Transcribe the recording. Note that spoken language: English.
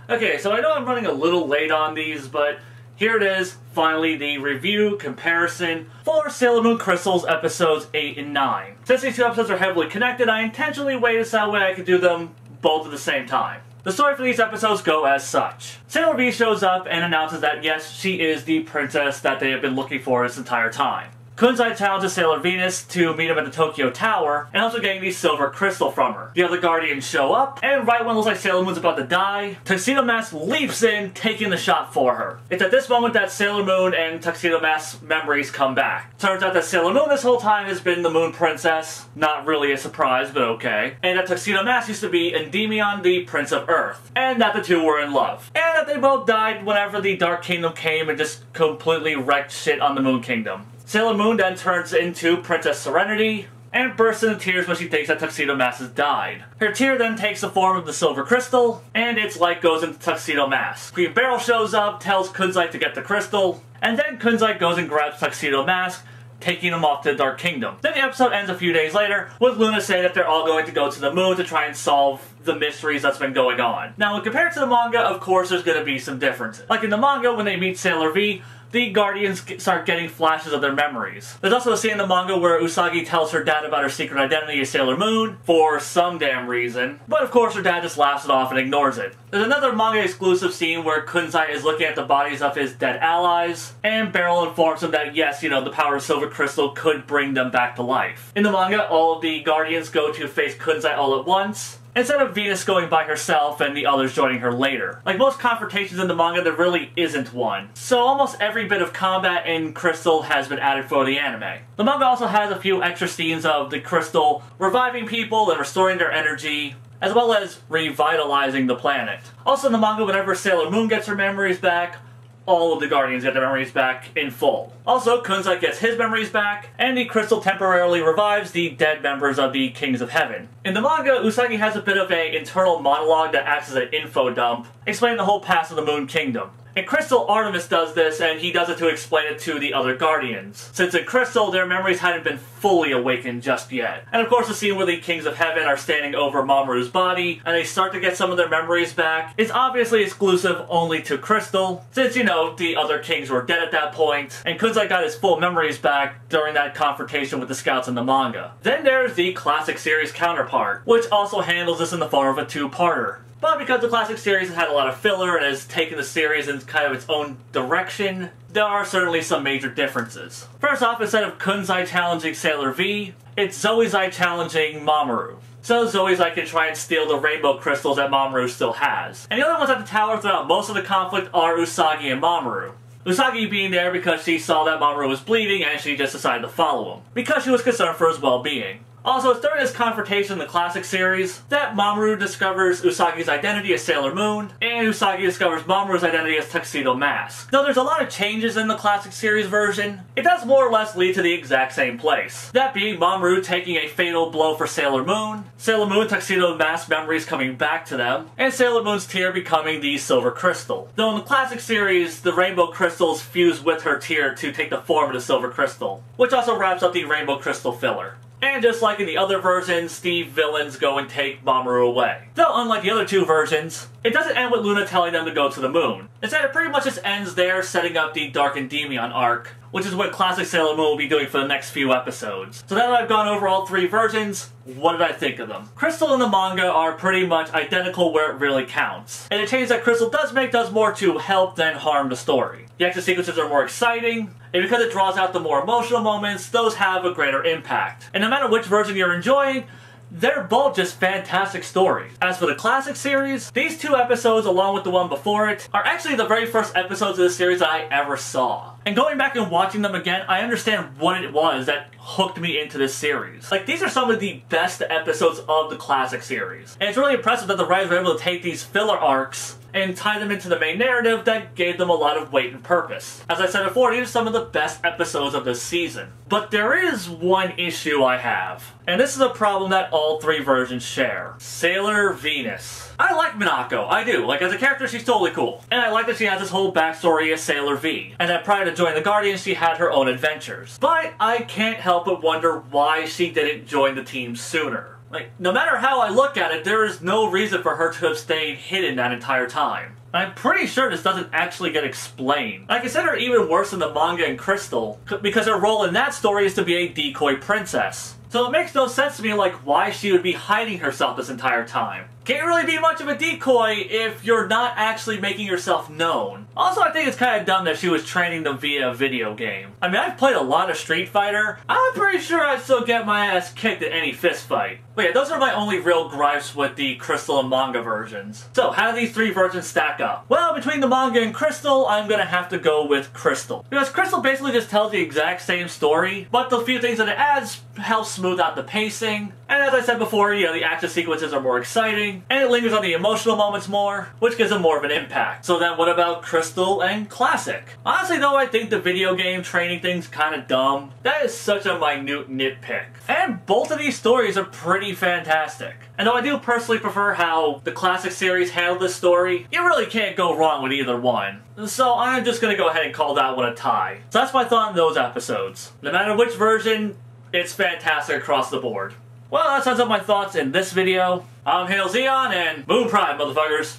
Okay, so I know I'm running a little late on these, but here it is, finally the review comparison for Sailor Moon Crystals episodes 8 and 9. Since these two episodes are heavily connected, I intentionally waited so that way I could do them both at the same time. The story for these episodes go as such. Sailor V shows up and announces that yes, she is the princess that they have been looking for this entire time. Kunzai challenges Sailor Venus to meet him at the Tokyo Tower, and also getting the silver crystal from her. The other Guardians show up, and right when it looks like Sailor Moon's about to die, Tuxedo Mask leaps in, taking the shot for her. It's at this moment that Sailor Moon and Tuxedo Mask's memories come back. Turns out that Sailor Moon this whole time has been the Moon Princess, not really a surprise, but okay, and that Tuxedo Mask used to be Endymion, the Prince of Earth, and that the two were in love. And that they both died whenever the Dark Kingdom came and just completely wrecked shit on the Moon Kingdom. Sailor Moon then turns into Princess Serenity, and bursts into tears when she thinks that Tuxedo Mask has died. Her tear then takes the form of the silver crystal, and its light goes into Tuxedo Mask. Queen Beryl shows up, tells Kunzai to get the crystal, and then Kunzai goes and grabs Tuxedo Mask, taking him off to the Dark Kingdom. Then the episode ends a few days later, with Luna saying that they're all going to go to the moon to try and solve the mysteries that's been going on. Now, when compared to the manga, of course there's going to be some differences. Like in the manga, when they meet Sailor V, the Guardians start getting flashes of their memories. There's also a scene in the manga where Usagi tells her dad about her secret identity as Sailor Moon, for some damn reason, but of course her dad just laughs it off and ignores it. There's another manga-exclusive scene where Kunzai is looking at the bodies of his dead allies, and Beryl informs him that yes, you know, the power of Silver Crystal could bring them back to life. In the manga, all of the Guardians go to face Kunzai all at once, instead of Venus going by herself and the others joining her later. Like most confrontations in the manga, there really isn't one. So almost every bit of combat in Crystal has been added for the anime. The manga also has a few extra scenes of the Crystal reviving people and restoring their energy, as well as revitalizing the planet. Also in the manga, whenever Sailor Moon gets her memories back, all of the Guardians get their memories back in full. Also, Kunzai gets his memories back, and the crystal temporarily revives the dead members of the Kings of Heaven. In the manga, Usagi has a bit of an internal monologue that acts as an info dump, explaining the whole past of the Moon Kingdom. In Crystal, Artemis does this, and he does it to explain it to the other Guardians, since in Crystal, their memories hadn't been fully awakened just yet. And of course, the scene where the Kings of Heaven are standing over Mamoru's body, and they start to get some of their memories back, is obviously exclusive only to Crystal, since, you know, the other kings were dead at that point, and Kunzai got his full memories back during that confrontation with the scouts in the manga. Then there's the classic series counterpart, which also handles this in the form of a two-parter. But because the classic series has had a lot of filler and has taken the series in kind of its own direction, there are certainly some major differences. First off, instead of Kunzai challenging Sailor V, it's Zoezai challenging Mamoru. So Zoezai can try and steal the rainbow crystals that Mamoru still has. And the only ones at the tower throughout most of the conflict are Usagi and Mamoru. Usagi being there because she saw that Mamoru was bleeding and she just decided to follow him, because she was concerned for his well-being. Also, it's during this confrontation in the classic series that Mamoru discovers Usagi's identity as Sailor Moon, and Usagi discovers Mamoru's identity as Tuxedo Mask. Though there's a lot of changes in the classic series version, it does more or less lead to the exact same place. That being Mamoru taking a fatal blow for Sailor Moon and Tuxedo Mask memories coming back to them, and Sailor Moon's tear becoming the Silver Crystal. Though in the classic series, the Rainbow Crystals fuse with her tear to take the form of the Silver Crystal, which also wraps up the Rainbow Crystal filler. And just like in the other versions, the villains go and take Mamoru away. Though unlike the other two versions, it doesn't end with Luna telling them to go to the moon. Instead, it pretty much just ends there, setting up the Dark Endymion arc, which is what classic Sailor Moon will be doing for the next few episodes. So now that I've gone over all three versions, what did I think of them? Crystal and the manga are pretty much identical where it really counts. And the change that Crystal does make does more to help than harm the story. The action sequences are more exciting, and because it draws out the more emotional moments, those have a greater impact. And no matter which version you're enjoying, they're both just fantastic stories. As for the classic series, these two episodes, along with the one before it, are actually the very first episodes of the series that I ever saw. And going back and watching them again, I understand what it was that hooked me into this series. Like, these are some of the best episodes of the classic series. And it's really impressive that the writers were able to take these filler arcs and tie them into the main narrative that gave them a lot of weight and purpose. As I said before, these are some of the best episodes of this season. But there is one issue I have, and this is a problem that all three versions share. Sailor Venus. I like Minako, I do. Like, as a character, she's totally cool. And I like that she has this whole backstory as Sailor V, and that prior to joining the Guardians, she had her own adventures. But I can't help but wonder why she didn't join the team sooner. Like, no matter how I look at it, there is no reason for her to have stayed hidden that entire time. I'm pretty sure this doesn't actually get explained. I consider it even worse than the manga in Crystal, because her role in that story is to be a decoy princess. So it makes no sense to me, like, why she would be hiding herself this entire time. Can't really be much of a decoy if you're not actually making yourself known. Also, I think it's kind of dumb that she was training them via a video game. I mean, I've played a lot of Street Fighter. I'm pretty sure I'd still get my ass kicked at any fist fight. But yeah, those are my only real gripes with the Crystal and manga versions. So, how do these three versions stack up? Well, between the manga and Crystal, I'm gonna have to go with Crystal. Because Crystal basically just tells the exact same story, but the few things that it adds help smooth out the pacing. And as I said before, you know, the action sequences are more exciting, and it lingers on the emotional moments more, which gives them more of an impact. So then what about Crystal and Classic? Honestly though, I think the video game training thing's kinda dumb. That is such a minute nitpick. And both of these stories are pretty fantastic. And though I do personally prefer how the Classic series handled this story, you really can't go wrong with either one. So I'm just gonna go ahead and call that one a tie. So that's my thought on those episodes. No matter which version, it's fantastic across the board. Well, that sums up my thoughts in this video. I'm Hail Zeon, and Moon Prime, motherfuckers!